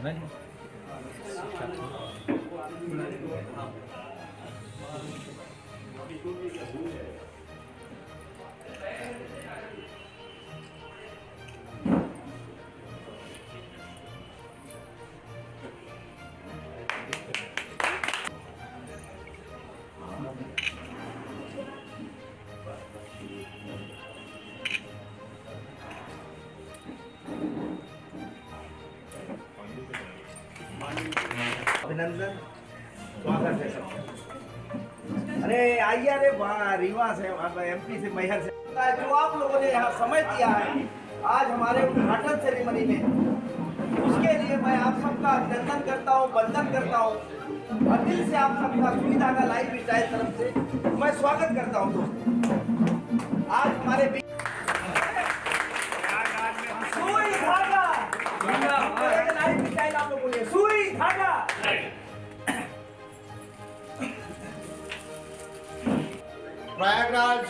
नहीं। अभिनंदन, स्वागत है सबका। अरे आइए, अरे वाह, रीवा से, एमपी से, मैहर से, जो आप लोगों ने यहाँ समय दिया है आज हमारे उद्घाटन सेरेमनी में, उसके लिए मैं आप सबका अभिनंदन करता हूँ, वंदन करता हूँ और दिल से आप सबका सुई धागा लाइफस्टाइल तरफ से मैं स्वागत करता हूँ दोस्तों। आज हमारे सुई धागा लाइफस्टाइल, आप लोग बोलिए सुई धागा। प्रयागराज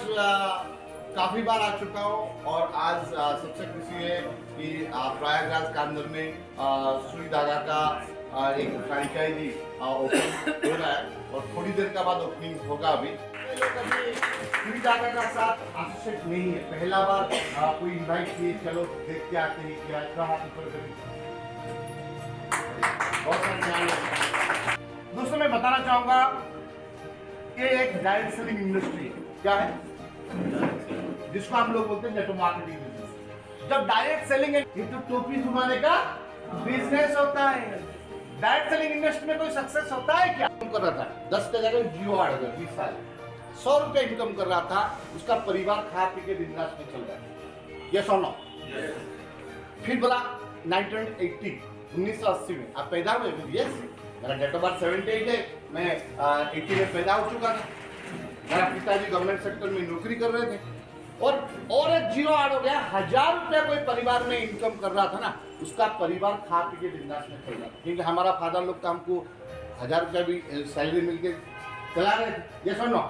काफी बार आ चुका हूँ और आज सबसे खुशी है कि प्रयागराज के अंदर में सुई धागा का एक फ्रेंचाइजी ओपन हो रहा है और थोड़ी देर के बाद ओपनिंग होगा। अभी सुई धागा का साथ आवश्यक नहीं है, पहला बार कोई इन्वाइट किए, चलो देख के आते हैं क्या बहुत सारे ध्यान रखना। दोस्तों मैं बताना चाहूंगा ये एक डायरेक्ट सेलिंग इंडस्ट्री है। क्या है जिसको हम लोग बोलते हैं नेटवर्क मार्केटिंग बिजनेस। जब डायरेक्ट सेलिंग है ये तो टोपी घुमाने का बिजनेस होता है। डायरेक्ट सेलिंग इंडस्ट्री में कोई सक्सेस होता है क्या? कर रहा था 10 के जगह 0 आ गया, 20 साल 100 रुपए इनकम कर रहा था, उसका परिवार खा पी के बिजनेस में चल रहा है। ये सुनो फिर बोला 1980 में आप पैदा हुए? यस, मेरा डेट ऑफ बर्थ 78 है, मैं 80 में पैदा हो चुका था। मेरा पिताजी गवर्नमेंट सेक्टर में नौकरी कर रहे थे और एक 0 ऐड हो गया। 1000 रुपया कोई परिवार में इनकम कर रहा था ना, उसका परिवार खा पी के बिजनेस में चल रहा था। क्योंकि हमारा फादर लोग का हमको 1000 रुपया भी सैलरी मिल के चला रहे थे। ये सुनो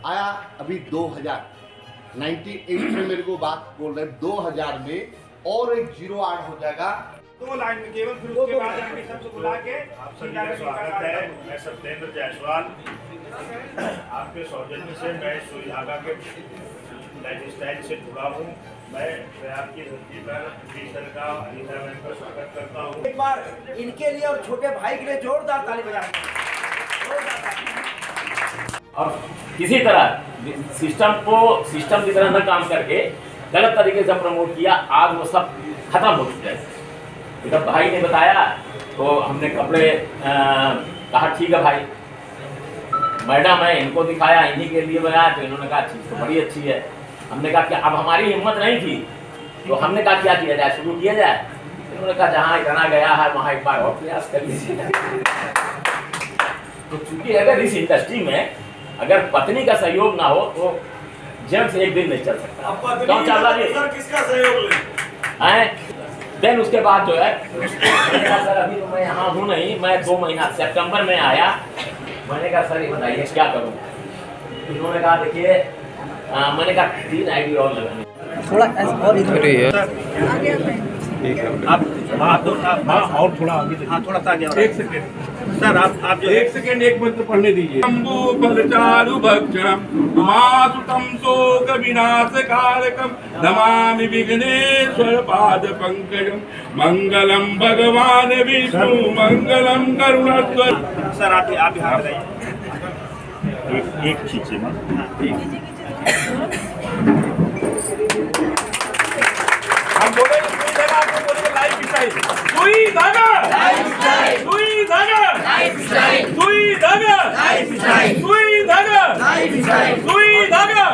आया अभी 2098 में मेरे को बात बोल रहे 2000 में और एक 0 ऐड हो जाएगा 2 लाइन में केवल, फिर उसके बाद आगे सबसे बुला के आप सभी का स्वागत है। मैं सत्येंद्र जायसवाल, आपके सौजन्य से मैं सुई धागा के लाइफस्टाइल से जुड़ा हूँ। मैं प्रयाग की धरती पर मिशन का अधिकारियों का स्वागत करता हूँ। एक बार इनके लिए और छोटे भाई के लिए जोरदार ताली बजाएं। और किसी तरह सिस्टम की तरह न काम करके गलत तरीके से प्रमोट किया, आज वो सब खत्म हो चुका है। जब भाई ने बताया तो हमने कपड़े कहा ठीक है भाई, मैडम है, इनको दिखाया, इन्हीं के लिए बनाया, तो इन्होंने कहा चीज़ तो बड़ी अच्छी है। हमने कहा कि अब हमारी हिम्मत नहीं थी तो हमने कहा क्या किया जाए, शुरू किया जाए। इन्होंने कहा जहाँ इतना गया है वहाँ एक बार और प्रयास कर लीजिए। तो चूंकि अगर इस इंडस्ट्री में अगर पत्नी का सहयोग ना हो तो जेंट्स एक दिन नहीं चल सकता। क्यों चल रहा? किसका सहयोग है? देन उसके बाद जो है मैंने कहा सर अभी तो मैं यहाँ हूँ नहीं, मैं 2 महीना सितंबर में आया। मैंने कहा सर ये बताइए क्या करूँ? उन्होंने कहा देखिए मैंने कहा 3 आईडी और लगाने थोड़ा और इधर आप और थोड़ा आगे, हाँ थोड़ा सा आगे। 1 सेकंड सर, आप जो 1 सेकंड 1 मंत्र पढ़ने दीजिए। चारु भक्षणम मासुतम शोक विनाश कारकम नमामि विघ्नेश्वर पाद पंकजम मंगलम भगवान विष्णु मंगलम करुणाध्वज। सर आप यहाँ बताइए। एक खींचे हम बोले आपको बोले लाइफस्टाइल सुई धागा, सुई धागा, सुई धागा, सुई धागा, सुई धागा।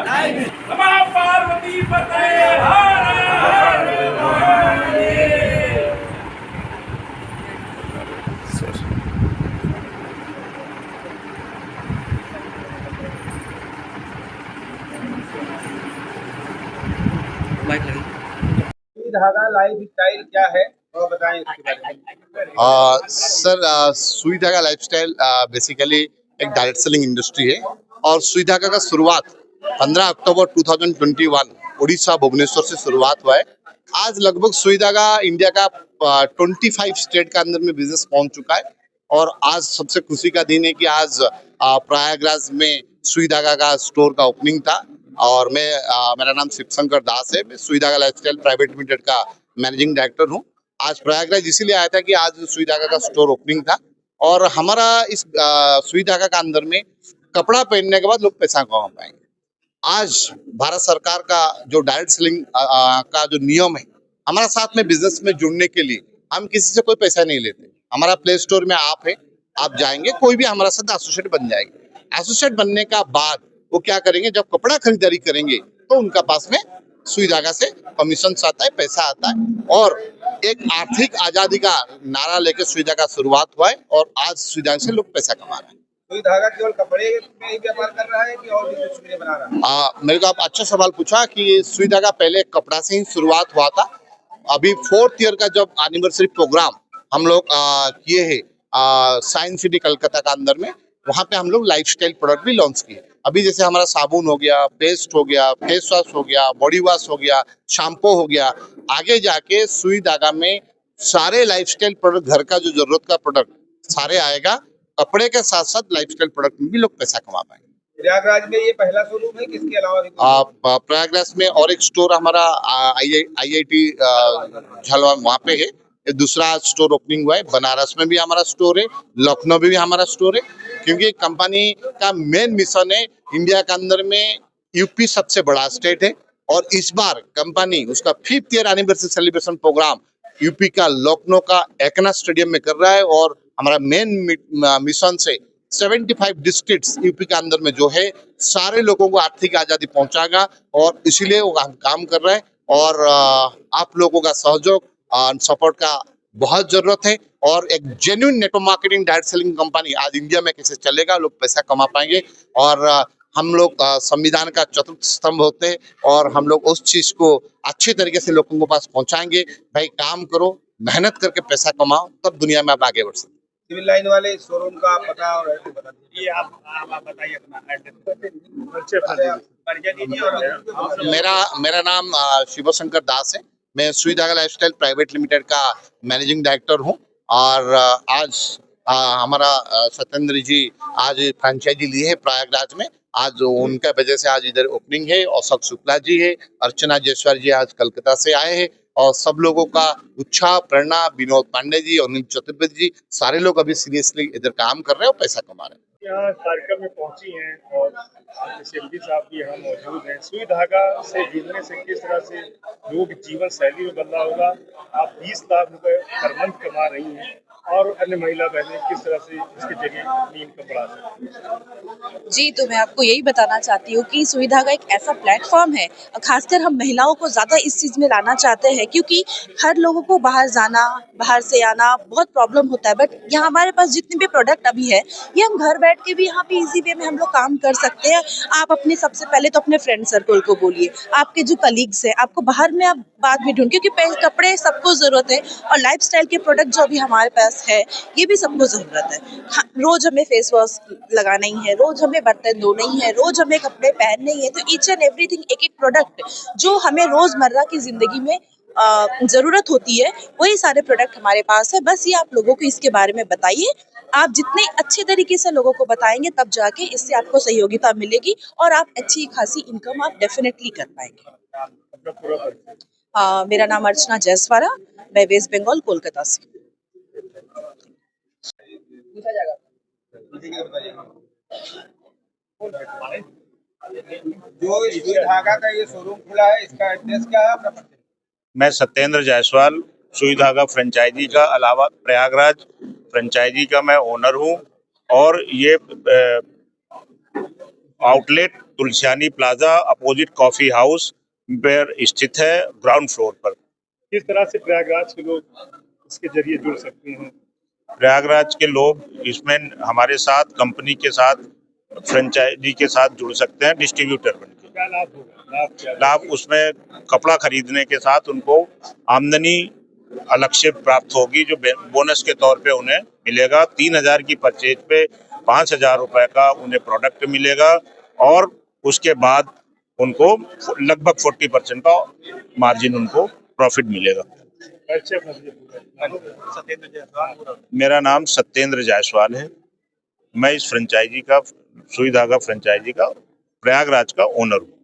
नमः पार्वती पते हर हर महादेव। धागा लाइफस्टाइल क्या है और बताएं इसके बारे में। सर सुई धागा लाइफस्टाइल बेसिकली एक डायरेक्ट सेलिंग इंडस्ट्री है और सुई धागा का शुरुआत 15 अक्टूबर 2021 उड़ीसा भुवनेश्वर से शुरुआत हुआ है। आज लगभग सुई धागा इंडिया का 25 स्टेट के अंदर में बिजनेस पहुंच चुका है और आज सबसे खुशी का दिन है कि आज प्रयागराज में सुई धागा का स्टोर का ओपनिंग था और मेरा नाम शिवशंकर दास है। मैं सुई धागा लाइफस्टाइल प्राइवेट लिमिटेड का मैनेजिंग डायरेक्टर हूँ। आज प्रयागराज इसीलिए आया था कि आज सुई धागा का स्टोर ओपनिंग था और हमारा इस सुई धागा का अंदर में कपड़ा पहनने के बाद लोग पैसा कमा पाएंगे। आज भारत सरकार का जो डायरेक्ट सेलिंग का जो नियम है, हमारा साथ में बिजनेस में जुड़ने के लिए हम किसी से कोई पैसा नहीं लेते। हमारा प्ले स्टोर में आप है, आप जाएंगे, कोई भी हमारा साथ एसोसिएट बन जाएंगे। एसोसिएट बनने का बाद वो क्या करेंगे, जब कपड़ा खरीदारी करेंगे तो उनका पास में सुई धागा से कमीशन आता है, पैसा आता है और एक आर्थिक आजादी का नारा लेकर सुई धागा शुरुआत हुआ है और आज सुई धागा से लोग पैसा कमा रहे हैं। सुई धागा केवल कपड़े में ही व्यापार कर रहा है कि और भी कुछ भी बना रहा है? मेरे को आप अच्छा सवाल पूछा कि सुई धागा पहले कपड़ा से ही शुरुआत हुआ था। अभी 4th ईयर का जब एनिवर्सरी प्रोग्राम हम लोग किए हैं साइंस सिटी कलकत्ता का अंदर में, वहाँ पे हम लोग लाइफस्टाइल प्रोडक्ट भी लॉन्च किए। अभी जैसे हमारा साबुन हो गया, पेस्ट हो गया, फेस वॉश हो गया, बॉडी वॉश हो गया, शैम्पू हो गया, आगे जाके सुई धागा में सारे लाइफस्टाइल प्रोडक्ट, घर का जो जरूरत का प्रोडक्ट सारे आएगा। कपड़े के साथ साथ लाइफस्टाइल प्रोडक्ट में भी लोग पैसा कमा पाएंगे। प्रयागराज में ये पहला शोरूम है, किसके अलावा प्रयागराज में और एक स्टोर हमारा IIT झलवा वहाँ पे है, दूसरा स्टोर ओपनिंग हुआ है। बनारस में भी हमारा स्टोर है, लखनऊ में भी हमारा स्टोर है, क्योंकि कंपनी का मेन मिशन है इंडिया के अंदर में यूपी सबसे बड़ा स्टेट है और इस बार कंपनी उसका 5th year anniversary celebration program UP का लखनऊ का एकना स्टेडियम में कर रहा है और हमारा मेन मिशन से 75 डिस्ट्रिक्ट्स यूपी के अंदर में जो है सारे लोगों को आर्थिक आजादी पहुंचाएगा और इसीलिए वो काम कर रहे हैं और आप लोगों का सहयोग और सपोर्ट का बहुत जरूरत है और एक genuine network marketing direct selling company आज इंडिया में कैसे चलेगा, लोग पैसा कमा पाएंगे और हम लोग संविधान का चतुर्थ स्तंभ होते हैं और हम लोग उस चीज को अच्छी तरीके से लोगों के पास पहुंचाएंगे। भाई काम करो, मेहनत करके पैसा कमाओ, तब दुनिया में आप आगे बढ़ सकते। सिविल लाइन वाले शोरूम का पता और एड्रेस बता दीजिए। आप बताइए अपना एड्रेस। मेरा नाम शिवशंकर दास है। मैं सुई धागा लाइफस्टाइल प्राइवेट लिमिटेड का मैनेजिंग डायरेक्टर हूँ और आज हमारा सत्येंद्र जी आज फ्रेंचाइजी लिए है प्रयागराज में। आज उनका वजह से आज इधर ओपनिंग है। अशोक शुक्ला जी है, अर्चना जयसवाल जी आज कलकत्ता से आए हैं और सब लोगों का उत्साह, प्रेरणा, विनोद पांडे जी, अनिल चतुर्वेदी जी, सारे लोग अभी सीरियसली इधर काम कर रहे हैं और पैसा कमा रहे हैं। यहाँ कार्यक्रम में पहुंची हैं और एमडी साहब भी यहाँ मौजूद हैं। सुई धागा से जुड़ने से किस तरह से लोगों की जीवन शैली में बदलाव होगा। आप 20 लाख रुपए पर मंथ कमा रही हैं और अन्य महिला बहनें किस तरह से इसके जरिए अपनी इनकम बढ़ा सकती हैं। जी, तो मैं आपको यही बताना चाहती हूँ कि सुई धागा एक ऐसा प्लेटफॉर्म है, खासकर हम महिलाओं को ज़्यादा इस चीज़ में लाना चाहते हैं क्योंकि हर लोगों को बाहर जाना, बाहर से आना बहुत प्रॉब्लम होता है। बट यहाँ हमारे पास जितने भी प्रोडक्ट अभी है ये हम घर बैठ के भी यहाँ पे इजी वे में हम लोग काम कर सकते हैं। आप अपने सबसे पहले तो अपने फ्रेंड सर्कल को बोलिए, आपके जो कलीग्स हैं, आपको बाहर में आप बाद में ढूंढ, क्योंकि कपड़े सबको ज़रूरत है और लाइफस्टाइल के प्रोडक्ट जो अभी हमारे पास है ये भी सबको ज़रूरत है। हाँ, रोज हमें फेस वॉश लगाना ही है, रोज हमें बर्तन धोना ही है, रोज हमें कपड़े पहनने ही है। तो ईच एंड एवरीथिंग, एक एक प्रोडक्ट जो हमें रोजमर्रा की जिंदगी में ज़रूरत होती है, वही सारे प्रोडक्ट हमारे पास है। बस ये आप लोगों को इसके बारे में बताइए। आप जितने अच्छे तरीके से लोगों को बताएंगे तब जाके इससे आपको सहयोगिता मिलेगी और आप अच्छी खासी इनकम आप डेफिनेटली कर पाएंगे। मेरा नाम अर्चना जयसवाल, मैं वेस्ट बंगाल कोलकाता से। जो सुई धागा का ये शोरूम खुला है, इसका एड्रेस क्या है आपका? मैं सत्येंद्र जायसवाल, सुई धागा फ्रेंचाइजी का अलावा प्रयागराज फ्रेंचाइजी का मैं ओनर हूं और ये outlet Tulsiani plaza opposite coffee house पर स्थित है, ग्राउंड फ्लोर पर। किस तरह से प्रयागराज के लोग इसके जरिए जुड़ सकते हैं? प्रयागराज के लोग इसमें हमारे साथ, कंपनी के साथ, फ्रेंचाइजी के साथ जुड़ सकते हैं डिस्ट्रीब्यूटर बनके। क्या लाभ होगा? लाभ उसमें कपड़ा खरीदने के साथ उनको आमदनी अलग से प्राप्त होगी, जो बोनस के तौर पे उन्हें मिलेगा। 3000 की परचेज पे 5000 रुपए का उन्हें प्रोडक्ट मिलेगा और उसके बाद उनको लगभग 40% का मार्जिन उनको प्रॉफिट मिलेगा। मेरा नाम सत्येंद्र जायसवाल है। मैं इस फ्रेंचाइजी का सुई धागा फ्रेंचाइजी का प्रयागराज का ओनर हूँ।